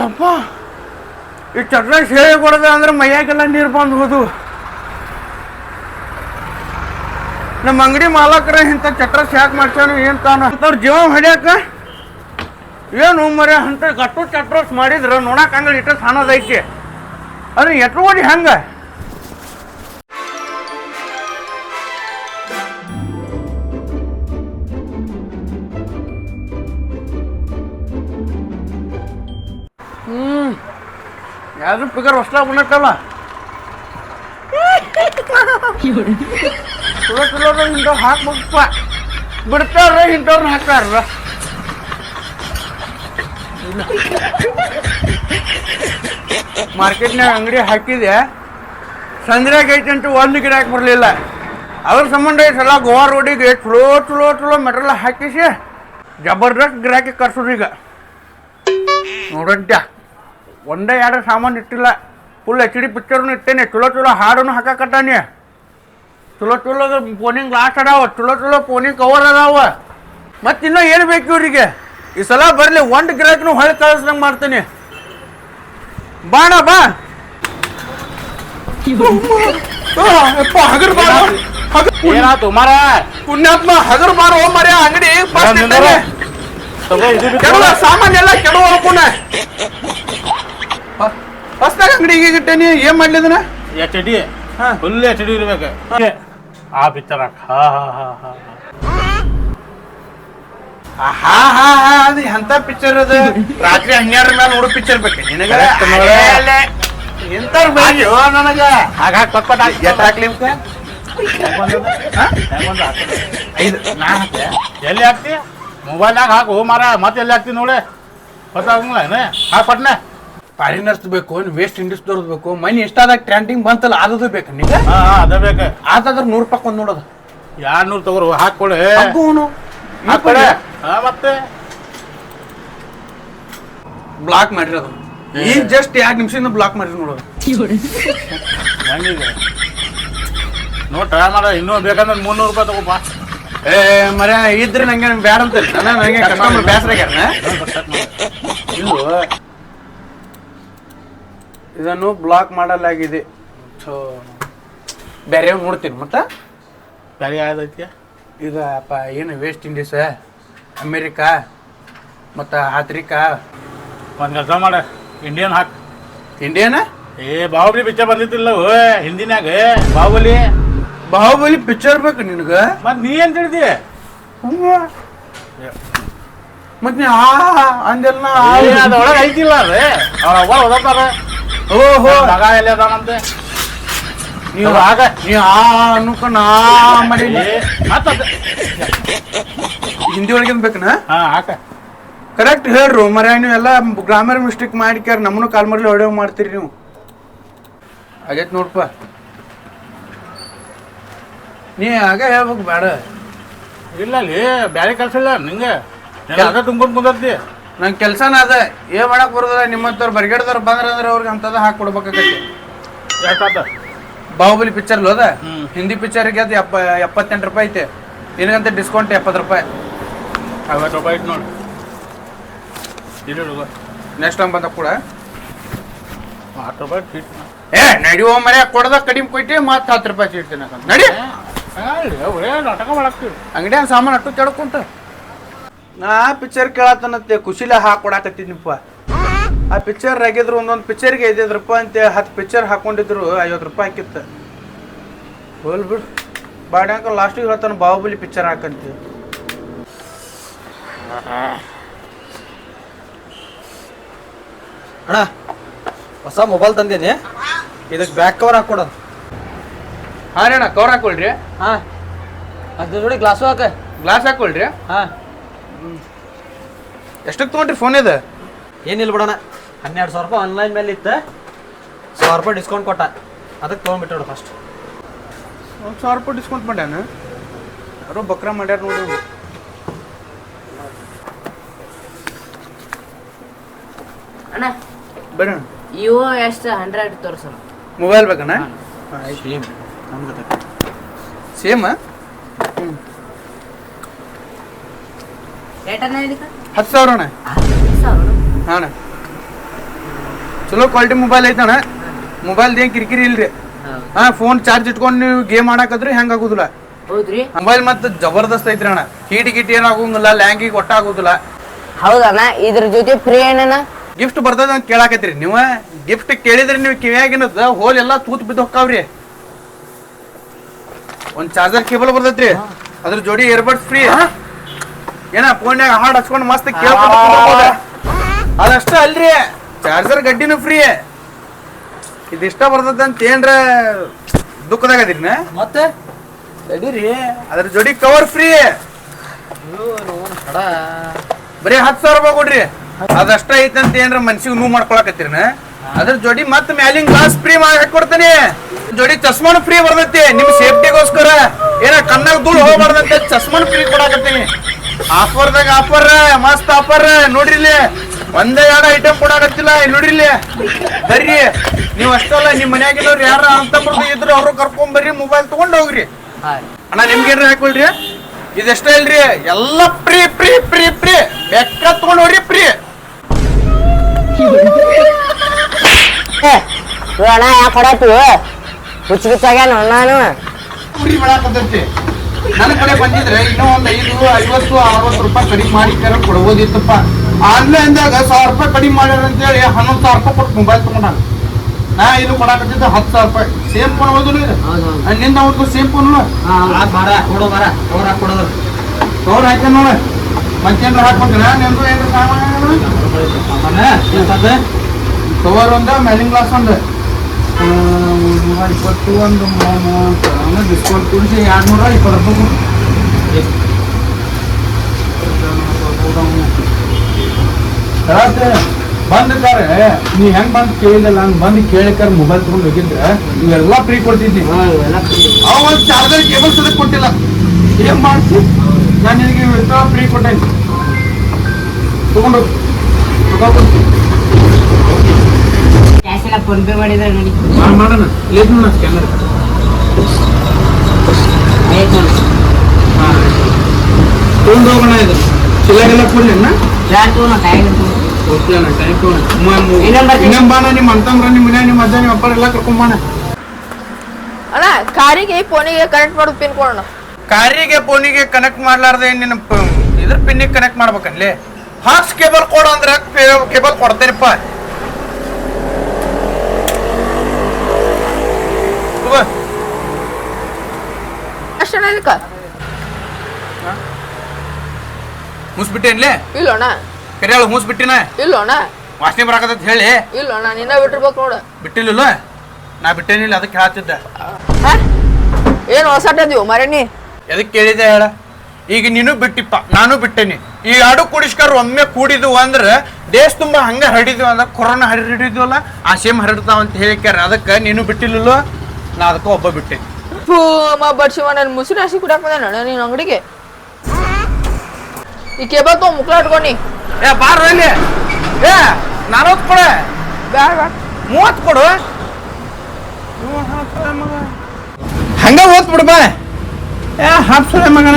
ಅಪ್ಪ ಈ ಚಟ್ರ ಸೇವೆ ಕೊಡದ ಅಂದ್ರೆ ಮೈಯಾಗೆಲ್ಲ ನೀರು ಬಂದು ಹೋದು. ನಮ್ಮ ಅಂಗಡಿ ಮಾಲಕರ ಇಂಥ ಚಟ್ರ ಯಾಕೆ ಮಾಡ್ತಾನೆ ಏನ್ ತಾನ ಅಂತವ್ರ ಜೀವ ಹೊಡ್ಯಾಕ ಏನು ಮರ ಅಂತ ಗಟ್ಟು ಚಟ್ರೋಸ್ ಮಾಡಿದ್ರ ನೋಡಕ್ ಹಂಗ ಇಟ್ಟ ಸಾಣದೈತಿ ಅದ್ರ ಎಟ್ಕೋಡಿ ಹಂಗ ಯಾವ್ದು ಪಿಗರ್ ಹೊಸ್ಲಾಗ ಬಂದಕ್ಕಲ್ಲ ಚಲೋ ಚಲೋ ಇಂಥವ್ ಹಾಕ್ಬೇಕಪ್ಪ ಬಿಡ್ತಾರ ಇಂಥವ್ರನ್ನ ಹಾಕ್ತಾರ. ಮಾರ್ಕೆಟ್ನಾಗ ಅಂಗಡಿ ಹಾಕಿದೆ ಸಂದ್ರಾಗ ಐತಿ ಅಂತ ಒಂದು ಗಿರಾಕಿ ಬರಲಿಲ್ಲ. ಅದ್ರ ಸಂಬಂಧ ಈ ಸಲ ಗೋವಾ ರೋಡಿಗೆ ಚಲೋ ಚಲೋ ಚಲೋ ಮೆಟ್ರಲ್ ಹಾಕಿಸಿ ಜಬರ್ದಸ್ತ್ ಗಿರಾಕಿ ಕರ್ಸೋದು. ಈಗ ನೋಡಂತ್ಯ ಒಂದೇ ಎರಡು ಸಾಮಾನು ಇಟ್ಟಿಲ್ಲ, ಫುಲ್ HD ಪಿಕ್ಚರ್ನು ಇಟ್ಟೇನೆ, ಚಲೋ ಚಲೋ ಹಾಡನ್ನು ಹಾಕಕತ್ತಾನೆ, ಚಲೋ ಚಲೋ ಫೋನಿಂಗ್ ಗ್ಲಾಸ್ ಅದಾವ, ಚಲೋ ಚಲೋ ಫೋನಿಂಗ್ ಕವರ್ ಅದಾವ. ಮತ್ತು ಇನ್ನೂ ಏನು ಬೇಕು ಇವ್ರಿಗೆ? ಈ ಸಲ ಬರಲಿ ಒಂದು ಗಿರಾಕಿನೂ ಹೊಳೆ ಕಳಿಸ್ದಂಗೆ ಮಾಡ್ತೀನಿ. ಬಾಣ ಬಾ ಹಗರ್ ಬಾರ ಏನಾಯ್ತು ಮಾರ ಪುಣ್ಯಾತ್ಮ ಹಗರ್ ಬಾರ ಓ ಮರ್ಯ ಅಂಗಡಿ ಕೆಡುವ ಸಾಮಾನ್ ಎಲ್ಲ ಕೆಡುವ ಪುಣ್ಯ ಹೊಸ್ದಾಗ ಅಂಗಡಿಗೆ ಇಟ್ಟೇನಿ. ಏನ್ ಮಾಡ್ಲಿದನ HD ಫುಲ್ HD ಇರ್ಬೇಕು ಆ ಪಿಕ್ಚರ್. ಅದು ಎಂತ ಪಿಕ್ಚರ್ ಅದು? ರಾತ್ರಿ 12 ಮೇಲೆ ನೋಡೋ ಪಿಕ್ಚರ್ ಬೇಕು ನಿನಗ? ಎಂತಾರು ಬೇಕೋ ನನಗ ಹಾಗಾಗಿ ಪಕ್ಪಟ ಎಟ್ ಹಾಕ್ಲಿ ಎಲ್ಲಿ ಹಾಕ್ತಿ? ಮೊಬೈಲ್ನಾಗ ಹಾಕು ಮಾರ, ಮತ್ತೆ ಎಲ್ಲಿ ಹಾಕ್ತಿ ನೋಡಿ ಗೊತ್ತಾಗಂಗಿಲ್ಲ ಹಾಕ್ಪಟ್ನೆ. ಫಾರಿನರ್ಸ್ ಬೇಕು, ವೆಸ್ಟ್ ಇಂಡೀಸ್ ದವ್ರದ್ದು ಬೇಕು, ಮನಿ ಇಷ್ಟಾದಾಗ ಟ್ರೆಂಡಿಂಗ್ ಬಂತಲ್ಲ ಅದದು ಬೇಕು ನಿಗ? ಅದ ಬೇಕು. ಆತಾದ್ರ 100 ರೂಪಾಯಿ ಒಂದು ನೋಡೋದು. 200 ತಗೋರು ಹಾಕೊಳೆ ಹಾಕೊಳೆ. ಮತ್ತೆ ಬ್ಲಾಕ್ ಮಾಡಿರೋದು ಈಗ ಜಸ್ಟ್ 2 ನಿಮಿಷದಿಂದ ಬ್ಲಾಕ್ ಮಾಡಿ ನೋಡೋದು. ಹೆಂಗಿದೆ ನೋಡ್ ಟ್ರೈ ಮಾಡ. ಇನ್ನೂ ಬೇಕಂದ್ರೆ 300 ರೂಪಾಯಿ ತಗೋಪ. ಏ ಮರ ಇದ್ರೆ ನಂಗೆ ಬ್ಯಾಡ ಅಂತ ನನಗೆ ಕಸ್ಟಮರ್ ಬೇಸರ ಇಲ್ವ. ಇದನ್ನು ಬ್ಲಾಕ್ ಮಾಡಲಾಗಿದೆ. ಸೊ ಬೇರೆ ನೋಡ್ತೀನಿ ಮತ್ತೆ ಬೇರೆ ಯಾವ್ದೈತಿ? ಈಗ ಅಪ್ಪ ಏನು ವೆಸ್ಟ್ ಇಂಡೀಸ್, ಅಮೇರಿಕಾ ಮತ್ತು ಆಫ್ರಿಕಾ. ಒಂದು ಕೆಲಸ ಮಾಡ, ಇಂಡಿಯನ್ ಹಾಕ್. ಇಂಡಿಯನ್? ಬಾಹುಬಲಿ ಪಿಕ್ಚರ್ ಬಂದಿತ್ತಿಲ್ಲ ಹಿಂದಿನಾಗ? ಬಾಹುಬಲಿ ಪಿಕ್ಚರ್ ಬೇಕು ನಿನಗ? ಮತ್ ನೀ ಏನ್ ತಿಳಿದಿ? ಮತ್ ನೀ ಅಂದೆಲ್ಲ ಅದ್ರೊಳಗೆ ಐತಿಲ್ಲ ಅದೇ ಅವ್ರ ಓದತ್ತಾರ. ಓಹೋ ಮಗ ಎಲ್ಲಿ ಅದಾನಂತೆ ನೀವು ಆಗ ನೀ ಅನ್ಕ ನಾ ಮಾಡಿ ಮತ್ತ ಹಿಂದಿ ಒಳಗಿಂದ ಬೇಕನ? ಹಾಕ ಕರೆಕ್ಟ್ ಹೇಳ್ರು ಮರ. ನೀವೆಲ್ಲ ಗ್ರಾಮರ್ ಮಿಸ್ಟೇಕ್ ಮಾಡಿಕ್ಯಾರ ನಮ್ಮನ್ನು ಕಾಲ್ ಮರ್ಲಿ ಹೊಡೆವ್ ಮಾಡ್ತೀರಿ ನೀವು. ಆಗೈತೆ ನೋಡಪ್ಪ, ನೀ ಆಗ ಹೇಳ್ಬೇಕು ಬೇಡ. ಇಲ್ಲ ಅಲ್ಲಿ ಬ್ಯಾರೆ ಕೆಲಸ ಇಲ್ಲ ನಿಂಗೆ, ಅದ ತುಂಬ್ಕೊಂಡು ಕುಂದರ್ತಿ. ನಂಗೆ ಕೆಲಸನ ಅದ, ಏನ್ ಮಾಡಕ್ ಬರೋದ? ನಿಮ್ಮಂತವ್ರು ಬರ್ಗೇಡ್ದವ್ರು ಬಂದ್ರೆ ಅವ್ರಿಗೆ ಅಂತದ ಹಾಕೊಡ್ಬೇಕಾಗತ್ತೆ. ಯಾಕಂತ ಬಾಹುಬಲಿ ಪಿಕ್ಚರ್ ಅದ, ಹಿಂದಿ ಪಿಕ್ಚರ್ಗೆ ಅದು 78 ರೂಪಾಯಿ ಐತೆ. ನಿನಗಂತ ಡಿಸ್ಕೌಂಟ್ 70 ರೂಪಾಯಿ. 50 ರೂಪಾಯಿ ಇಟ್ಟು ನೋಡಿ. ನೆಕ್ಸ್ಟ್ ಟೈಮ್ ಬಂದ ಕೂಡ 10 ರೂಪಾಯಿ ಇಟ್ಟು ನಡಿಯೋ ಮರ ಕೊಡದ ಕಡಿಮೆ ಕೊಯ್ತಿ ಮತ್ತೆ 10 ರೂಪಾಯಿ ಇಡ್ತೀನಿ ನಡಿ. ನಾಟಕ ಮಾಡಾಕ್ತೀವಿ ಅಂಗಡಿಯಾಗ ಸಾಮಾನು ಅಟ್ಟು ಕೆಡಕೊಂತ. ನಾ ಪಿಕ್ಚರ್ ಕೇಳತ್ತನತ್ತೆ ಖುಷಿಲೆ ಹಾಕೊಡಾಕತ್ತಿದ್ನಿಪ್ಪ. ಆ ಪಿಕ್ಚರ್ ಆಗಿದ್ರು ಒಂದೊಂದು ಪಿಕ್ಚರ್ಗೆ 5 ರೂಪಾಯಿ ಅಂತ 10 ಪಿಕ್ಚರ್ ಹಾಕೊಂಡಿದ್ರು 50 ರೂಪಾಯಿ ಹಾಕಿತ್ತು. ಹೋಲ್ ಬಿಡು ಬಾಡ್ಯಾಂಕ ಲಾಸ್ಟಿಗೆ ಹೇಳ್ತಾನೆ ಬಾಹುಬಲಿ ಪಿಕ್ಚರ್ ಹಾಕಂತೀವಿ. ಅಣ್ಣ ಹೊಸ ಮೊಬೈಲ್ ತಂದೇನಿ, ಇದಕ್ಕೆ ಬ್ಯಾಕ್ ಕವರ್ ಹಾಕೊಡೋದು. ಹಾಂ ರೀ ಅಣ್ಣ, ಕವರ್ ಹಾಕೊಳ್ರಿ. ಹಾಂ ಅದ್ರ ಜೋಡಿ ಗ್ಲಾಸು ಹಾಕ. ಗ್ಲಾಸ್ ಹಾಕೊಳ್ರಿ. ಹಾಂ ಎಷ್ಟಕ್ಕೆ ತೊಗೊಂಡ್ರಿ ಫೋನ್ ಇದು? ಏನಿಲ್ಲ ಬಿಡೋಣ, 12,000 ರೂಪಾಯಿ ಆನ್ಲೈನ್ ಮೇಲೆ ಇತ್ತು, 1,000 ರೂಪಾಯಿ ಡಿಸ್ಕೌಂಟ್ ಕೊಟ್ಟ, ಅದಕ್ಕೆ ತೊಗೊಂಡ್ಬಿಟ್ಟು ಫಸ್ಟ್. 1,000 ರೂಪಾಯಿ ಡಿಸ್ಕೌಂಟ್ ಮಾಡ್ಯಾನ? ಯಾರೋ ಬಕ್ರಾ ಮಾಡ್ಯಾರ ನೋಡಿ. ಅಣ್ಣ ಬರ್ರಿ ಇವು ಎಷ್ಟು 100 ತೋರಿಸೋಣ. ಮೊಬೈಲ್ ಬೇಕಣ್ಣ? ಸೇಮ್ ನಮ್ಗೆ ಸೇಮ್ ಏಟನ್ನ ಇದಕ್ಕೆ 10,000 ಅಣ್ಣ. 10,000 ಹಾಂ ಅಣ್ಣ. ಚಲೋ ಕ್ವಾಲಿಟಿ ಮೊಬೈಲ್ ಐತಣ್ಣ. ಮೊಬೈಲ್ದು ಏನು ಕಿರಿಕಿರಿ ಇಲ್ರಿ. ಹಾಂ ಫೋನ್ ಚಾರ್ಜ್ ಇಟ್ಕೊಂಡು ನೀವು ಗೇಮ್ ಆಡಾಕದ್ರಿ ಹೆಂಗೆ ಆಗೋದಿಲ್ಲ. ಹೌದ್ರಿ ಮೊಬೈಲ್ ಮತ್ತೆ ಜಬರ್ದಸ್ತ್ ಐತ್ರಿ ಅಣ್ಣ. ಹೀಟ್ ಏನಾಗೋಂಗಿಲ್ಲ, ಲ್ಯಾಂಗಿಗೆ ಒಟ್ಟ ಆಗೋದಿಲ್ಲ. ಹೌದಣ್ಣ ಇದ್ರ ಜೊತೆ ಫ್ರೀ ಏನಣ್ಣ? ಗಿಫ್ಟ್ ಬರ್ತದ ಅಂತ ಕೇಳಾಕತ್ರಿ ನೀವು. ಗಿಫ್ಟ್ ಕೇಳಿದ್ರಿ ನೀವು ಕಿವಿಯಾಗಿನದ ಹೋಲ್ ಎಲ್ಲ ತೂತ್ ಬಿದ್ದು ಹೊಕ್ಕಾವ್ರಿ. ಒಂದ್ ಚಾರ್ಜರ್ ಕೇಬಲ್ ಬರ್ತೈತ್ರಿ, ಅದ್ರ ಜೋಡಿ ಇಯರ್ಬಡ್ಸ್ ಫ್ರೀ. ಏನ ಫೋನ್ಯಾಗ ಹಾಡ್ ಹಚ್ಕೊಂಡು ಮಸ್ತ್ ಕೇಳ್ಕೊಂಡು ಅದಷ್ಟ ಅಲ್ರಿ, ಚಾರ್ಜರ್ ಗಡ್ಡಿನೂ ಫ್ರೀ. ಇದಿಷ್ಟ ಬರ್ತದ ಅಂತ ಏನ್ರ ದುಃಖದಾಗ ಅದಿರಿ ಮತ್ತೆ ತಡೀರಿ. ಅದ್ರ ಜೋಡಿ ಕವರ್ ಫ್ರೀ. ಬರೀ 10,000 ರೂಪಾಯಿ ಕೊಡ್ರಿ. ಅದಷ್ಟ ಐತಂತ ಏನ್ರ ಮನ್ಸಿಗೆ ನೋವು ಮಾಡ್ಕೊಳಕತ್ತೀರಿ. ಅದ್ರ ಜೋಡಿ ಮತ್ ಮ್ಯಾಲಿಂಗ್ ಗ್ಲಾಸ್ ಫ್ರೀ ಮಾಡಿ ಹಾಕೊಡ್ತಾನೆ. ಜೋಡಿ ಚಸ್ಮಾನು ಫ್ರೀ ಬರ್ತೈತಿ ನಿಮ್ ಸೇಫ್ಟಿಗೋಸ್ಕರ. ಏನ ಕಣ್ಣಾಗ ಧೂಳು ಹೋಗ್ಬಾರ್ದಂತ ಚಸ್ಮಾನು ಫ್ರೀ ಕೊಡಾಕತ್ತೀನಿ. ಆಫರ್ದಾಗ ಆಫರ್, ಮಸ್ತ್ ಆಫರ್ ನೋಡ್ರಿ. ಇಲ್ಲಿ ಒಂದೇ ಎರಡು ಐಟಮ್ ಕೊಡಾಕತ್ತಿಲ್ಲ, ಇಲ್ಲಿ ನೋಡ್ರಿ. ಇಲ್ಲಿ ಬರ್ರಿ, ನೀವು ಅಷ್ಟಲ್ಲ ನಿಮ್ ಮನ್ಯಾಗಿನವ್ರು ಯಾರ ಅಂತಂಬ್ರು ಇದ್ರು ಅವ್ರು ಕರ್ಕೊಂಡ್ ಬರ್ರಿ, ಮೊಬೈಲ್ ತಗೊಂಡ್ ಹೋಗ್ರಿ. ಅಣ್ಣ ನಿಮ್ಗೇನ್ರಿ ಹಾಕೊಳ್ರಿ, ಇದೆಷ್ಟ ಇಲ್ರಿ, ಎಲ್ಲ ಫ್ರೀ ಫ್ರೀ ಫ್ರೀ ಫ್ರೀ. ಬೆಕ್ಕ ತಗೊಂಡ್ ಹೋಗ್ರಿ ಫ್ರೀ. ಅಣ್ಣ ಯಾಕೆ ಕೊಡತ್ತೀವಿ? ಹುಚ್ಚ ಹುಚ್ಚಾಗ್ಯಾನ ನಾನು. ಫ್ರೀ ಮಾಡಾಕತ್ತೈತಿ. ನನ್ನ ಕಡೆ ಬಂದಿದ್ರೆ ಇನ್ನೂ ಒಂದ್ 5, 50, 60 ರೂಪಾಯಿ ಕಡಿಮೆ ಮಾಡಿ ಕೊಡ್ಬೋದಿತ್ತಪ್ಪ. ಆನ್ಲೈನ್ದಾಗ 1,000 ರೂಪಾಯಿ ಕಡಿಮೆ ಮಾಡ್ಯಾರ ಅಂತೇಳಿ 11,000 ರೂಪಾಯಿ ಕೊಟ್ಟು ಮೊಬೈಲ್ ತಗೊಂಡ. ನಾ ಇದು ಕೊಡಾಕತ್ತಿದ್ದ 10,000 ರೂಪಾಯಿ. ಸೇಮ್ ಫೋನ್ ಹೋದ್ರು ನಿಂದ ಅವ್ರದ್ದು ಸೇಮ್ ಫೋನ್ ಕವರ್ ಹಾಕ್ಯ ನೋಡ. ಮತ್ತೇನ್ರ ಹಾಕ್ಬೇಕ್ರ ನಿಂದು ಏನ್ರ ಸಾಮಾನ್ಯ ಕವರ್ ಒಂದು, ಮ್ಯಾಲಿಂಗ್ ಗ್ಲಾಸ್ ಒಂದು, 120 ಒಂದು ಡಿಸ್ಕೌಂಟ್ ಕೂಡಿಸಿ 220 ರೂಪಾಯಿ. ಬಂದ್ರೆ ನೀ ಹೆಂಗ್ ಬಂದು ಕೇಳಿದಲ್ಲ, ಹಂಗ್ ಬಂದು ಕೇಳಿಕಾರ ಮೊಬೈಲ್ ತಗೊಂಡು ಹೋಗಿದ್ರೆ ಇವೆಲ್ಲ ಫ್ರೀ ಕೊಡ್ತಿದ್ವಿ. ಅವ ಒಂದು ಚಾರ್ಜರ್ ಕೇಬಲ್ ಸದಕ್ಕೆ ಕೊಟ್ಟಿಲ್ಲ. ಏನ್ ಮಾಡ್ತಿ, ನಾನು ನಿನಗೆ ಫ್ರೀ ಕೊಟ್ಟೇನಿ. ತಗೊಂಡು ಕ್ಯಾಶ್ ಎಲ್ಲ ಫೋನ್ ಪೇ ಮಾಡಿದ್ರೆ ನೋಡಿ. ಮಾಡೋಣ ಲೇಟ್ ನೋಡ ಸ್ಕ್ಯಾನರ್. ತಗೊಂಡು ಹೋಗೋಣ. ಇದು ಚಿಲ್ಲಾಗೆಲ್ಲ ಕೊಡ್ಲಿ ಅಣ್ಣ. ಇನ್ನೊಂಬಾಣ ನಿಮ್ಮ ಅಂತಂದ್ರ ನಿಮ್ಮ ಮನ್ಯಾಗ ನಿಮ್ಮ ಅಜ್ಜ ನಿಮ್ಮ ಅಪ್ಪ ಎಲ್ಲ ಕರ್ಕೊಂಬಾಣ. ಅಣ್ಣ ಕಾರಿಗೆ ಫೋನಿಗೆ ಕನೆಕ್ಟ್ ಮಾಡೋದು ಪಿನ್ ಕೊಡೋಣ. ಕಾರಿಗೆ ಫೋನಿಗೆ ಕನೆಕ್ಟ್ ಮಾಡ್ಲಾರ್ದೆ ನಿನ್ನ ಇದ್ರ ಪಿನ್ನಿಗೆ ಕನೆಕ್ಟ್ ಮಾಡ್ಬೇಕನ್ಲಿ. ಹಾಕ್ಸ್ ಕೇಬಲ್ ಕೊಡ ಅಂದ್ರೆ ಕೇಬಲ್ ಕೊಡ್ತೇನಪ್ಪ. ಅಷ್ಟಣ್ಣ ಇದಕ್ಕ ಮುಸ್ಬಿಟ್ಟೇನ್ಲಿ? ಇಲ್ಲೋಣ ಕರಿಯಾಳ ಮುಸ್ಬಿಟ್ಟಿನ ಇಲ್ಲೋಣ. ವಾಸನೆ ಬರಾಕತ್ತ ಹೇಳಿ ಇಲ್ಲೋಣ ನಿನ್ನ ಬಿಟ್ಟಿರ್ಬೇಕು ನೋಡ. ಬಿಟ್ಟಿಲ್ಲ, ನಾ ಬಿಟ್ಟೇನಿಲ್ಲ. ಅದಕ್ಕೆ ಹೇಳ್ತಿದ್ದೆ. ಏನು ಹೊಸಟದೀವು ಮರಣಿ? ಎದಕ್ಕೆ ಕೇಳಿದೆ ಹೇಳ. ಈಗ ನೀನು ಬಿಟ್ಟಿಪ್ಪ, ನಾನು ಬಿಟ್ಟೇನಿ. ಈ ಎರಡು ಕೂಡಿಸ್ಕಾರ ಒಮ್ಮೆ ಕೂಡಿದ್ವು ಅಂದ್ರೆ ದೇಶ ತುಂಬಾ ಹಂಗ ಹರಡಿದ್ವು ಅಂದ್ರೆ ಕೊರೋನಾ ಹರಡಿದ್ವಲ್ಲ ಆ ಸೇಮ್ ಹರಡ್ತಾವ ಅಂತ ಹೇಳಿಕ್ಯಾರ. ಅದಕ್ಕೆ ನೀನು ಬಿಟ್ಟಿಲ್ಲ, ನಾ ಅದಕ್ಕೆ ಒಬ್ಬ ಬಿಟ್ಟೇನಿ. ಬಡ್ಸಿವ ನನ್ನ ಮುಸುರಿ ಹಸಿ ಕುಡಿಯಾಕ ಬಂದ ನೀನು ಅಂಗಡಿಗೆ. ಈ ಕೇಬಲ್ ತಗೋ ಮುಕ್ಳ ಇಟ್ಕೊಂಡಿ. ಏ ಬಾರ ಇಲ್ಲಿ. ಏ 40 ಕೊಡ, ಬ್ಯಾಡ 30 ಕೊಡು. ಹಂಗ ಓದ್ಬಿಡು ಬಾ. ಏ ಹಾಪ್ಸೋದೆ ಮಗನ.